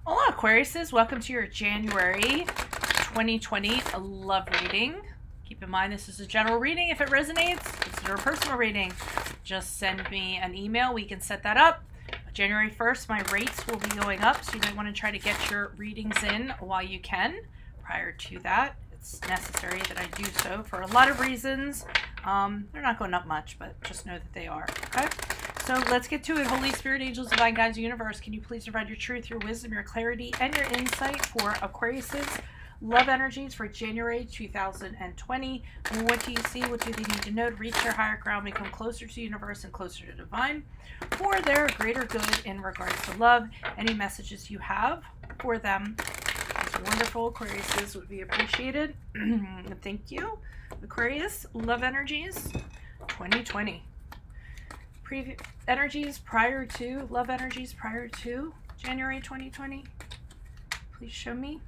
Hola Aquariuses, welcome to your January 2020 love reading. Keep in mind this is a general reading. If it resonates, consider a personal reading. Just send me an email, we can set that up. January 1st, my rates will be going up, so you might want to try to get your readings in while you can. Prior to that, it's necessary that I do so for a lot of reasons. They're not going up much, but just know that they are, okay? So let's get to it. Holy Spirit, angels, divine guides, universe, can you please provide your truth, your wisdom, your clarity, and your insight for Aquarius's love energies for January 2020? What do you see? What do they need to know to reach their higher ground, become closer to universe and closer to divine, for their greater good in regards to love? Any messages you have for them, these wonderful Aquariuses, would be appreciated. Thank you. Aquarius, love energies 2020. Energies prior to, love energies prior to January 2020. Please show me.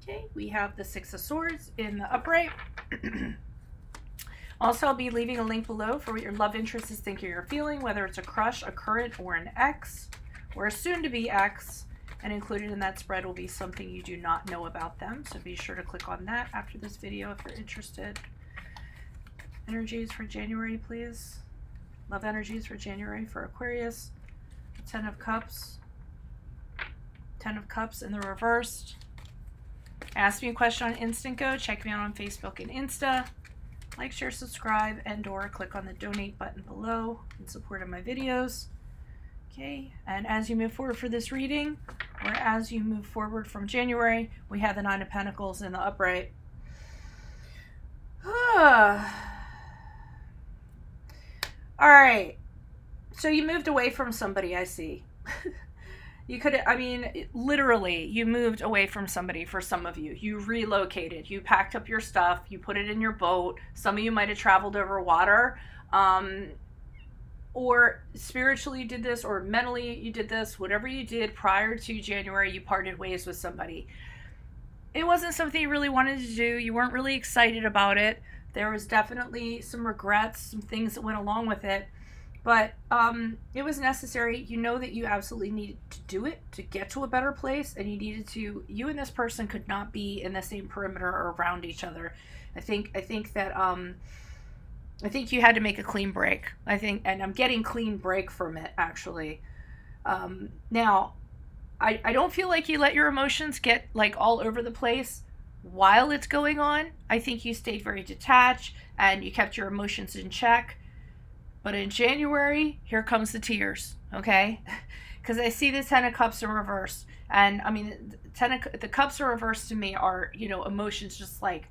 Okay, we have the Six of Swords in the upright. Also, I'll be leaving a link below for what your love interest is thinking or feeling, whether it's a crush, a current, or an ex, or a soon-to-be ex. And included in that spread will be something you do not know about them. So be sure to click on that after this video if you're interested. Energies for January, please. Love energies for January for Aquarius. Ten of Cups. Ten of Cups in the reversed. Ask me a question on Instant Go. Check me out on Facebook and Insta. Like, share, subscribe, and or click on the donate button below in support of my videos. Okay, and as you move forward for this reading, or as you move forward from January, we have the Nine of Pentacles in the upright. All right, so you moved away from somebody, I see. You could, I mean, literally, you moved away from somebody for some of you. You relocated, you packed up your stuff, you put it in your boat. Some of you might have traveled over water, or spiritually you did this, or mentally you did this. Whatever you did prior to January, you parted ways with somebody. It wasn't something you really wanted to do. You weren't really excited about it. There was definitely some regrets, some things that went along with it, but it was necessary. You know that you absolutely needed to do it to get to a better place, and you needed to, you and this person could not be in the same perimeter or around each other. I think you had to make a clean break. And I'm getting clean break from it, actually. Now, I don't feel like you let your emotions get like all over the place while it's going on. I think you stayed very detached and you kept your emotions in check. But in January, here comes the tears, okay? Because I see the Ten of Cups in reverse. And I mean, the Cups in reverse to me are, you know, emotions just like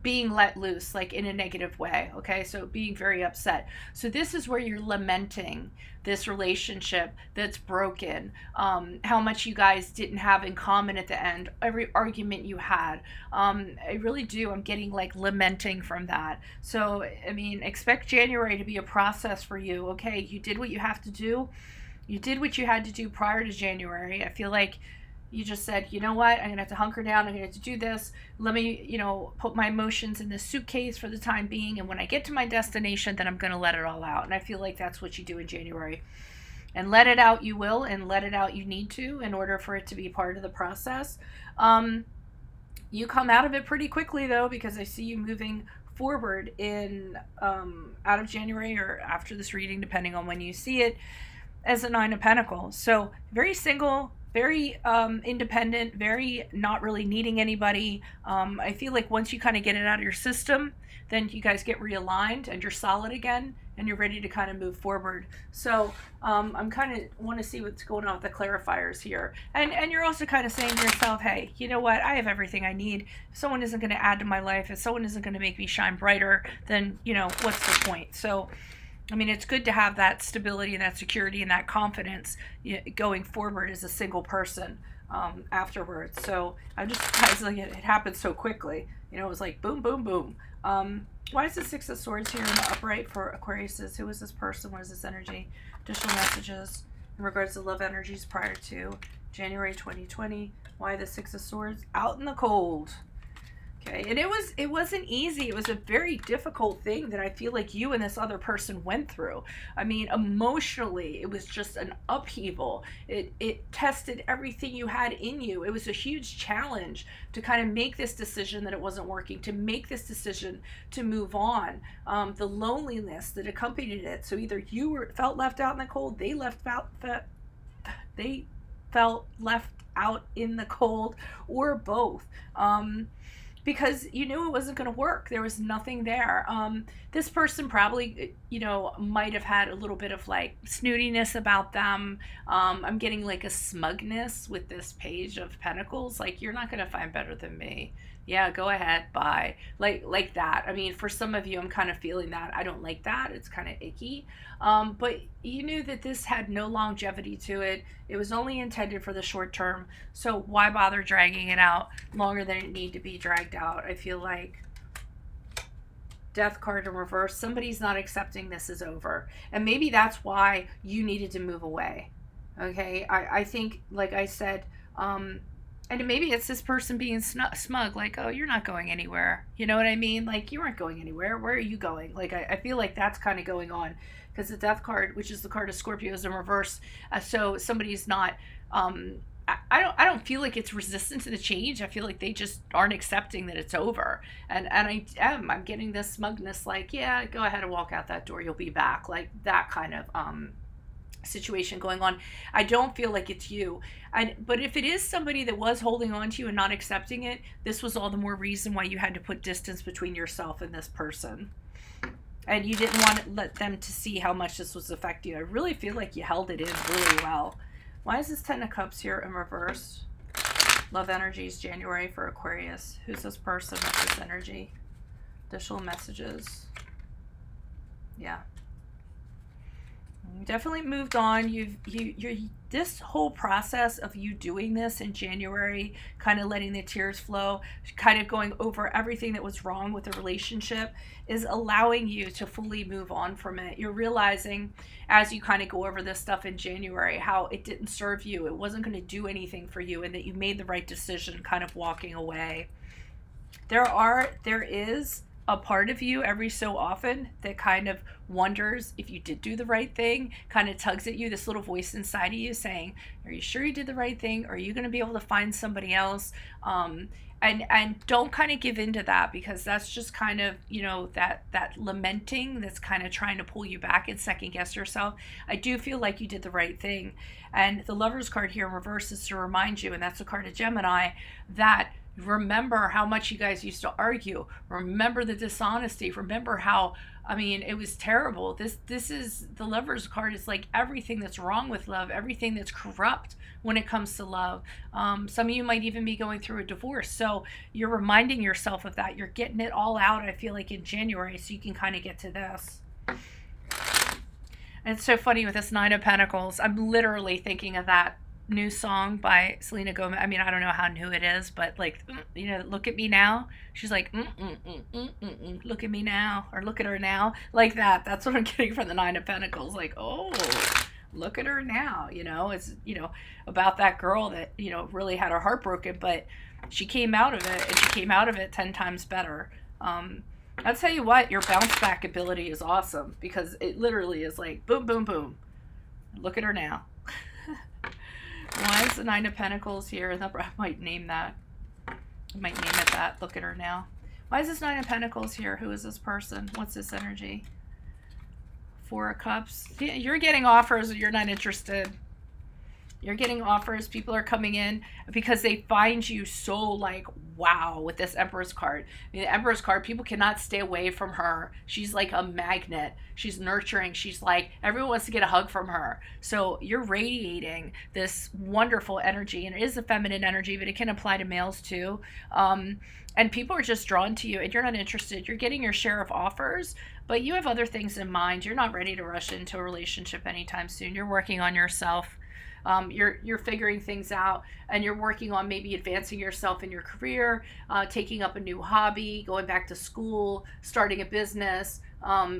being let loose, like in a negative way, okay? So being very upset. So this is where you're lamenting this relationship that's broken, how much you guys didn't have in common at the end, every argument you had. I really do, I'm getting like lamenting from that. So, I mean, expect January to be a process for you, okay? You did what you have to do. You did what you had to do prior to January. I feel like you just said, you know what, I'm going to have to hunker down. I'm going to have to do this. Let me, you know, put my emotions in this suitcase for the time being. And when I get to my destination, then I'm going to let it all out. And I feel like that's what you do in January. And let it out you will, and let it out you need to in order for it to be part of the process. You come out of it pretty quickly, though, because I see you moving forward in out of January or after this reading, depending on when you see it, as a Nine of Pentacles. So very single, very independent, very not really needing anybody. I feel like once you kind of get it out of your system, then you guys get realigned and you're solid again and you're ready to kind of move forward. So I'm kind of want to see what's going on with the clarifiers here. And you're also kind of saying to yourself, hey, you know what? I have everything I need. If someone isn't going to add to my life, if someone isn't going to make me shine brighter, then, you know, what's the point? So I mean, it's good to have that stability and that security and that confidence going forward as a single person afterwards. So I'm just surprised like it happened so quickly. You know, it was like boom, boom, boom. Why is the Six of Swords here in the upright for Aquarius? Who is this person? What is this energy? Additional messages in regards to love energies prior to January 2020. Why the Six of Swords? Out in the cold. Okay, and it wasn't easy. It was a very difficult thing that I feel like you and this other person went through. I mean, emotionally, it was just an upheaval. It tested everything you had in you. It was a huge challenge to kind of make this decision that it wasn't working, to make this decision to move on. The loneliness that accompanied it. So either felt left out in the cold, they felt left out in the cold, or both. Because you knew it wasn't going to work. There was nothing there. This person probably, might have had a little bit of like snootiness about them. I'm getting like a smugness with this page of pentacles. Like, you're not going to find better than me. Yeah, go ahead, bye. Like that. I mean, for some of you, I'm kind of feeling that. I don't like that. It's kind of icky. But you knew that this had no longevity to it. It was only intended for the short term. So why bother dragging it out longer than it need to be dragged out? I feel like Death card in reverse. Somebody's not accepting this is over. And maybe that's why you needed to move away. Okay? I think, like I said, and maybe it's this person being smug, like, oh, you're not going anywhere. You know what I mean? Like, you weren't going anywhere. Where are you going? Like, I feel like that's kind of going on, because the Death card, which is the card of Scorpio, is in reverse. So somebody's not, I don't feel like it's resistant to the change. I feel like they just aren't accepting that it's over. And I'm getting this smugness, like, yeah, go ahead and walk out that door. You'll be back. Like that kind of, situation going on. I don't feel like it's you. But if it is somebody that was holding on to you and not accepting it, this was all the more reason why you had to put distance between yourself and this person. And you didn't want to let them to see how much this was affecting you. I really feel like you held it in really well. Why is this Ten of Cups here in reverse? Love energies, January for Aquarius. Who's this person? What's this energy? Additional messages. Yeah. You definitely moved on. You're this whole process of you doing this in January, kind of letting the tears flow, kind of going over everything that was wrong with the relationship, is allowing you to fully move on from it. You're realizing, as you kind of go over this stuff in January, how it didn't serve you. It wasn't going to do anything for you, and that you made the right decision kind of walking away. There is a part of you every so often that kind of wonders if you did do the right thing, kind of tugs at you, this little voice inside of you saying, are you sure you did the right thing? Are you going to be able to find somebody else? And don't kind of give into that, because that's just kind of, that lamenting that's kind of trying to pull you back and second guess yourself. I do feel like you did the right thing. And the Lover's card here in reverse is to remind you, and that's a card of Gemini, that remember how much you guys used to argue. Remember the dishonesty. Remember how, it was terrible. This is, the Lover's card is like everything that's wrong with love, everything that's corrupt when it comes to love. Some of you might even be going through a divorce. So you're reminding yourself of that. You're getting it all out, I feel like, in January, so you can kind of get to this. And it's so funny with this Nine of Pentacles. I'm literally thinking of that new song by Selena Gomez. I don't know how new it is, but like, look at me now. She's like, look at me now, or look at her now, like that. That's what I'm getting from the Nine of Pentacles. Like, oh, look at her now. It's about that girl that really had her heart broken, but she came out of it, and she came out of it 10 times better. I'll tell you what, your bounce back ability is awesome, because it literally is like boom, boom, boom. Look at her now. Why is the Nine of Pentacles here? I might name that. I might name it that. Look at her now. Why is this Nine of Pentacles here? Who is this person? What's this energy? Four of Cups. Yeah, you're getting offers. You're not interested. You're getting offers. People are coming in because they find you so like, wow, with this Empress card. The Empress card, people cannot stay away from her. She's like a magnet. She's nurturing. She's like, everyone wants to get a hug from her. So you're radiating this wonderful energy, and it is a feminine energy, but it can apply to males too. And people are just drawn to you, and you're not interested. You're getting your share of offers, but you have other things in mind. You're not ready to rush into a relationship anytime soon. You're working on yourself. You're figuring things out, and you're working on maybe advancing yourself in your career, taking up a new hobby, going back to school, starting a business,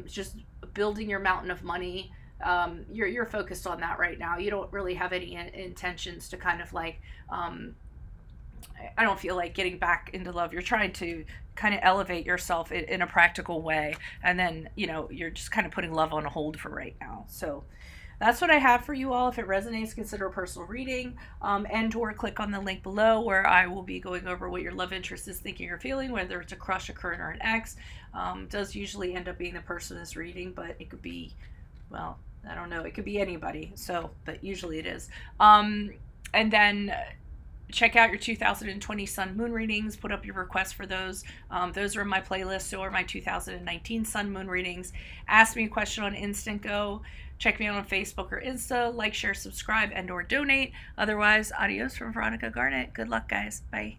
just building your mountain of money. You're focused on that right now. You don't really have any intentions to kind of like, I don't feel like getting back into love. You're trying to kind of elevate yourself in a practical way, and then you're just kind of putting love on hold for right now. So that's what I have for you all. If it resonates, consider a personal reading, and or click on the link below where I will be going over what your love interest is thinking or feeling, whether it's a crush, a current, or an ex. Does usually end up being the person is reading, but it could be, well, I don't know, it could be anybody. So, but usually it is. And then check out your 2020 sun moon readings. Put up your requests for those. Those are in my playlist. So are my 2019 sun moon readings. Ask me a question on Instant Go. Check me out on Facebook or Insta. Like, share, subscribe, and or donate. Otherwise, adios from Veronica Garnett. Good luck, guys. Bye.